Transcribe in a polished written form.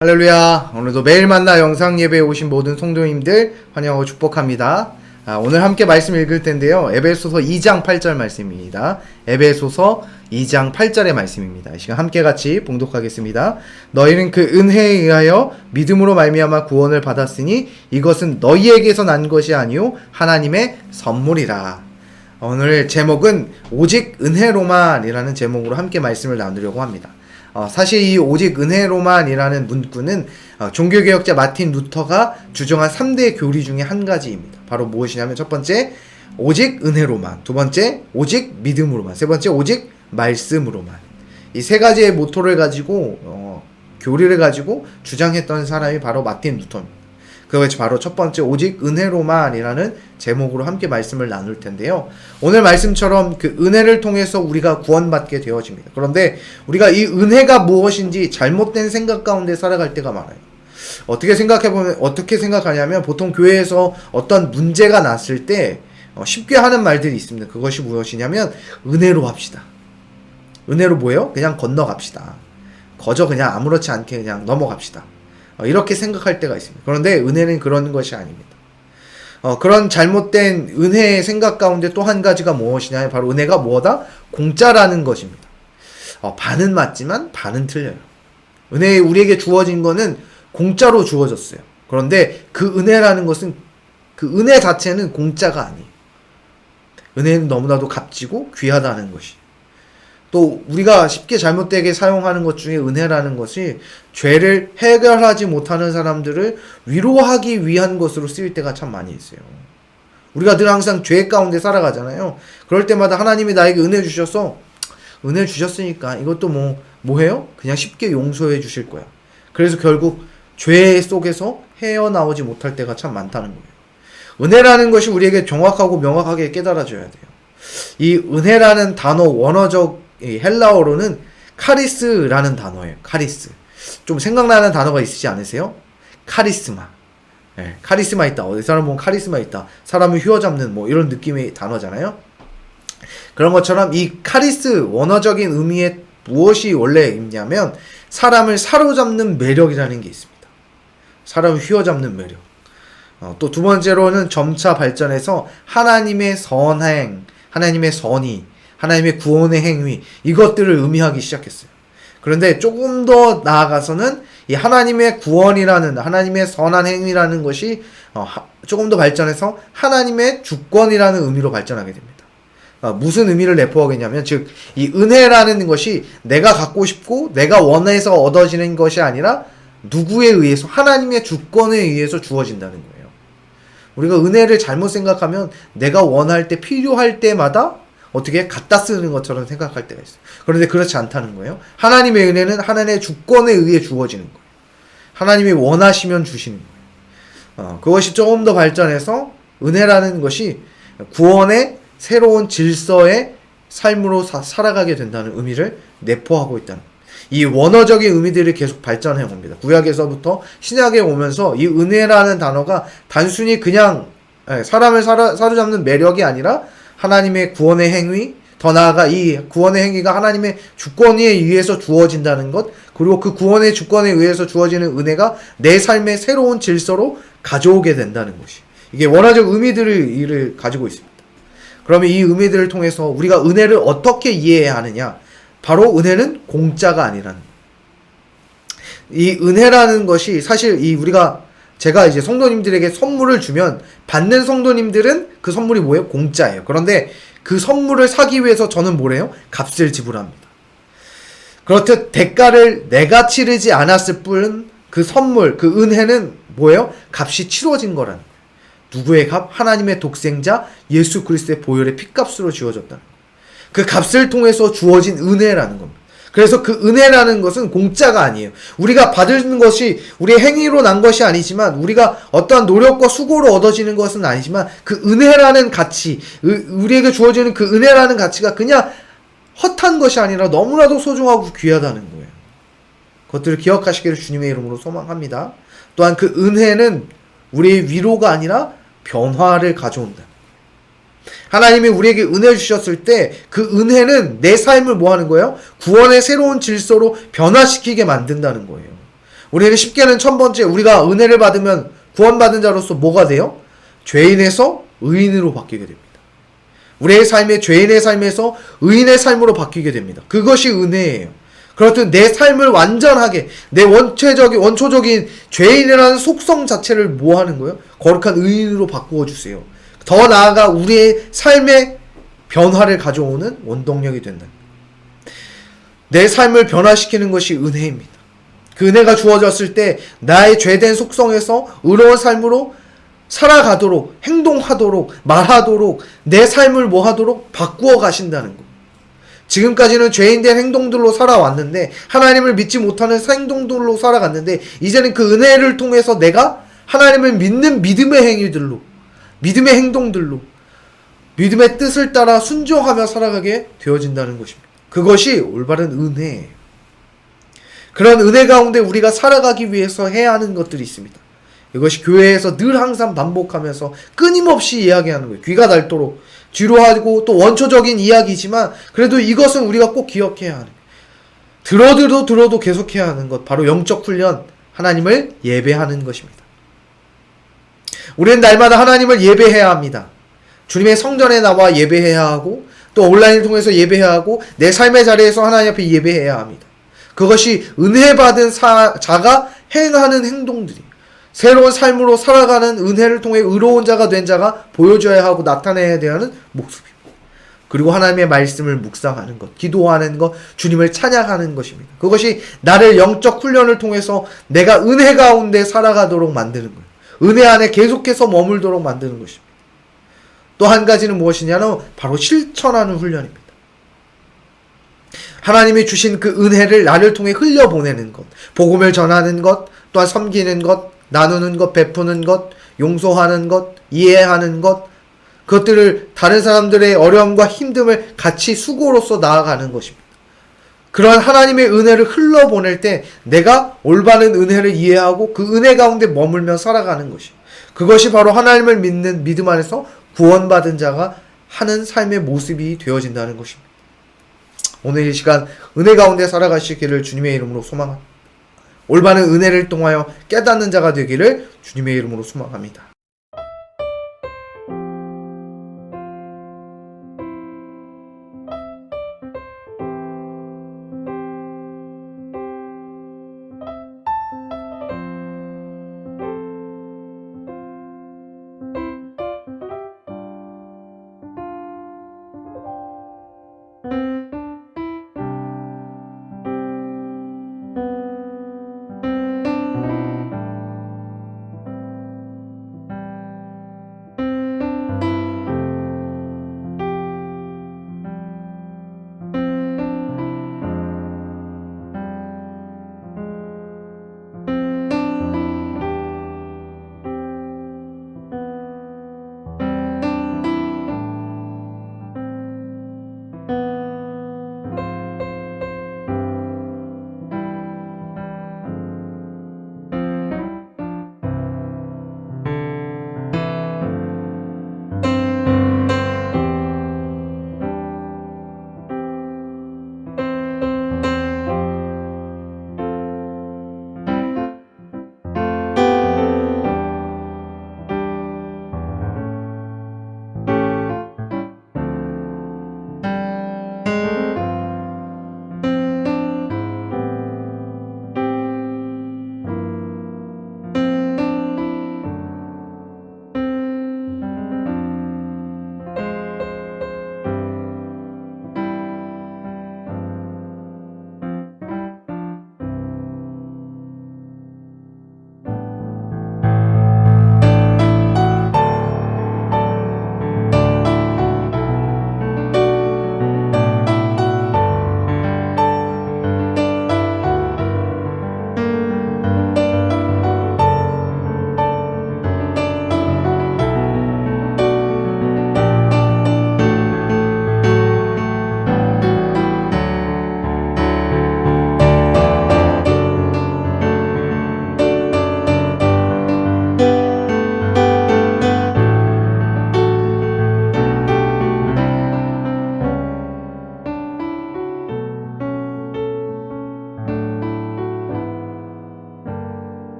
할렐루야. 오늘도 매일 만나 영상 예배에 오신 모든 성도님들 환영하고 축복합니다. 오늘 함께 말씀 읽을 텐데요. 에베소서 2장 8절 말씀입니다. 에베소서 2장 8절의 말씀입니다. 이 시간 함께 같이 봉독하겠습니다. 너희는 그 은혜에 의하여 믿음으로 말미암아 구원을 받았으니 이것은 너희에게서 난 것이 아니요 하나님의 선물이라. 오늘 제목은 오직 은혜로만이라는 제목으로 함께 말씀을 나누려고 합니다. 사실 이 오직 은혜로만이라는 문구는 종교개혁자 마틴 루터가 주장한 3대 교리 중에 한 가지입니다. 바로 무엇이냐면 첫 번째 오직 은혜로만, 두 번째 오직 믿음으로만, 세 번째 오직 말씀으로만. 이 세 가지의 모토를 가지고 교리를 가지고 주장했던 사람이 바로 마틴 루터입니다. 그것이 바로 첫 번째 오직 은혜로만이라는 제목으로 함께 말씀을 나눌 텐데요. 오늘 말씀처럼 그 은혜를 통해서 우리가 구원받게 되어집니다. 그런데 우리가 이 은혜가 무엇인지 잘못된 생각 가운데 살아갈 때가 많아요. 어떻게 생각하냐면 보통 교회에서 어떤 문제가 났을 때 쉽게 하는 말들이 있습니다. 그것이 무엇이냐면 은혜로 합시다. 은혜로 뭐예요? 그냥 건너갑시다. 거저 그냥 아무렇지 않게 그냥 넘어갑시다. 이렇게 생각할 때가 있습니다. 그런데 은혜는 그런 것이 아닙니다. 그런 잘못된 은혜의 생각 가운데 또 한 가지가 무엇이냐? 바로 은혜가 뭐다? 공짜라는 것입니다. 반은 맞지만 반은 틀려요. 은혜 우리에게 주어진 거는 공짜로 주어졌어요. 그런데 그 은혜라는 것은 그 은혜 자체는 공짜가 아니에요. 은혜는 너무나도 값지고 귀하다는 것이. 또 우리가 쉽게 잘못되게 사용하는 것 중에 은혜라는 것이 죄를 해결하지 못하는 사람들을 위로하기 위한 것으로 쓰일 때가 참 많이 있어요. 우리가 늘 항상 죄 가운데 살아가잖아요. 그럴 때마다 하나님이 나에게 은혜 주셔서 은혜 주셨으니까 이것도 뭐해요? 그냥 쉽게 용서해 주실 거야. 그래서 결국 죄 속에서 헤어나오지 못할 때가 참 많다는 거예요. 은혜라는 것이 우리에게 정확하고 명확하게 깨달아져야 돼요. 이 은혜라는 단어 원어적 헬라어로는 카리스라는 단어예요. 카리스. 좀 생각나는 단어가 있으시 않으세요? 카리스마. 네, 카리스마 있다. 어디 사람 보면 카리스마 있다. 사람을 휘어잡는 이런 느낌의 단어잖아요. 그런 것처럼 이 카리스 원어적인 의미에 무엇이 원래 있냐면 사람을 사로잡는 매력이라는 게 있습니다. 사람을 휘어잡는 매력. 또 두 번째로는 점차 발전해서 하나님의 선행, 하나님의 선의, 하나님의 구원의 행위, 이것들을 의미하기 시작했어요. 그런데 조금 더 나아가서는 이 하나님의 구원이라는, 하나님의 선한 행위라는 것이 조금 더 발전해서 하나님의 주권이라는 의미로 발전하게 됩니다. 무슨 의미를 내포하겠냐면, 즉 이 은혜라는 것이 내가 갖고 싶고 내가 원해서 얻어지는 것이 아니라 누구에 의해서, 하나님의 주권에 의해서 주어진다는 거예요. 우리가 은혜를 잘못 생각하면 내가 원할 때, 필요할 때마다 어떻게 갖다 쓰는 것처럼 생각할 때가 있어요. 그런데 그렇지 않다는 거예요. 하나님의 은혜는 하나님의 주권에 의해 주어지는 거예요. 하나님이 원하시면 주시는 거예요. 그것이 조금 더 발전해서 은혜라는 것이 구원의 새로운 질서의 삶으로 살아가게 된다는 의미를 내포하고 있다는 거예요. 이 원어적인 의미들이 계속 발전해 옵니다. 구약에서부터 신약에 오면서 이 은혜라는 단어가 단순히 그냥 사람을 사로잡는 매력이 아니라 하나님의 구원의 행위, 더 나아가 이 구원의 행위가 하나님의 주권에 의해서 주어진다는 것, 그리고 그 구원의 주권에 의해서 주어지는 은혜가 내 삶의 새로운 질서로 가져오게 된다는 것이, 이게 원어적 의미들을 가지고 있습니다. 그러면 이 의미들을 통해서 우리가 은혜를 어떻게 이해해야 하느냐? 바로 은혜는 공짜가 아니라는 거예요. 이 은혜라는 것이 사실 제가 이제 성도님들에게 선물을 주면 받는 성도님들은 그 선물이 뭐예요? 공짜예요. 그런데 그 선물을 사기 위해서 저는 뭐래요? 값을 지불합니다. 그렇듯 대가를 내가 치르지 않았을 뿐 그 선물, 그 은혜는 뭐예요? 값이 치러진 거라는 거예요. 누구의 값? 하나님의 독생자 예수 그리스도의 보혈의 피값으로 주어졌다는 거예요. 그 값을 통해서 주어진 은혜라는 겁니다. 그래서 그 은혜라는 것은 공짜가 아니에요. 우리가 받는 것이 우리의 행위로 난 것이 아니지만, 우리가 어떠한 노력과 수고로 얻어지는 것은 아니지만, 그 은혜라는 가치, 우리에게 주어지는 그 은혜라는 가치가 그냥 헛한 것이 아니라 너무나도 소중하고 귀하다는 거예요. 그것들을 기억하시기를 주님의 이름으로 소망합니다. 또한 그 은혜는 우리의 위로가 아니라 변화를 가져온다. 하나님이 우리에게 은혜 주셨을 때 그 은혜는 내 삶을 뭐 하는 거예요? 구원의 새로운 질서로 변화시키게 만든다는 거예요. 우리는 쉽게는 첫 번째, 우리가 은혜를 받으면 구원받은 자로서 뭐가 돼요? 죄인에서 의인으로 바뀌게 됩니다. 우리의 삶의 죄인의 삶에서 의인의 삶으로 바뀌게 됩니다. 그것이 은혜예요. 그렇듯 내 삶을 완전하게, 내 원초적인 죄인이라는 속성 자체를 뭐 하는 거예요? 거룩한 의인으로 바꾸어 주세요. 더 나아가 우리의 삶의 변화를 가져오는 원동력이 된다. 내 삶을 변화시키는 것이 은혜입니다. 그 은혜가 주어졌을 때 나의 죄된 속성에서 의로운 삶으로 살아가도록, 행동하도록, 말하도록, 내 삶을 뭐 하도록 바꾸어 가신다는 거. 지금까지는 죄인된 행동들로 살아왔는데, 하나님을 믿지 못하는 행동들로 살아갔는데, 이제는 그 은혜를 통해서 내가 하나님을 믿는 믿음의 행위들로, 믿음의 행동들로, 믿음의 뜻을 따라 순종하며 살아가게 되어진다는 것입니다. 그것이 올바른 은혜예요. 그런 은혜 가운데 우리가 살아가기 위해서 해야 하는 것들이 있습니다. 이것이 교회에서 늘 항상 반복하면서 끊임없이 이야기하는 거예요. 귀가 닳도록 지루하고 또 원초적인 이야기지만 그래도 이것은 우리가 꼭 기억해야 하는, 들어도 계속해야 하는 것, 바로 영적 훈련, 하나님을 예배하는 것입니다. 우리는 날마다 하나님을 예배해야 합니다. 주님의 성전에 나와 예배해야 하고 또 온라인을 통해서 예배해야 하고 내 삶의 자리에서 하나님 앞에 예배해야 합니다. 그것이 은혜 받은 자가 행하는 행동들이, 새로운 삶으로 살아가는, 은혜를 통해 의로운 자가 된 자가 보여줘야 하고 나타내야 되는 모습입니다. 그리고 하나님의 말씀을 묵상하는 것, 기도하는 것, 주님을 찬양하는 것입니다. 그것이 나를 영적 훈련을 통해서 내가 은혜 가운데 살아가도록 만드는 거예요. 은혜 안에 계속해서 머물도록 만드는 것입니다. 또 한 가지는 무엇이냐면 바로 실천하는 훈련입니다. 하나님이 주신 그 은혜를 나를 통해 흘려보내는 것, 복음을 전하는 것, 또한 섬기는 것, 나누는 것, 베푸는 것, 용서하는 것, 이해하는 것, 그것들을 다른 사람들의 어려움과 힘듦을 같이 수고로서 나아가는 것입니다. 그러한 하나님의 은혜를 흘러보낼 때 내가 올바른 은혜를 이해하고 그 은혜 가운데 머물며 살아가는 것이, 그것이 바로 하나님을 믿는 믿음 안에서 구원받은 자가 하는 삶의 모습이 되어진다는 것입니다. 오늘 이 시간 은혜 가운데 살아가시기를 주님의 이름으로 소망합니다. 올바른 은혜를 통하여 깨닫는 자가 되기를 주님의 이름으로 소망합니다.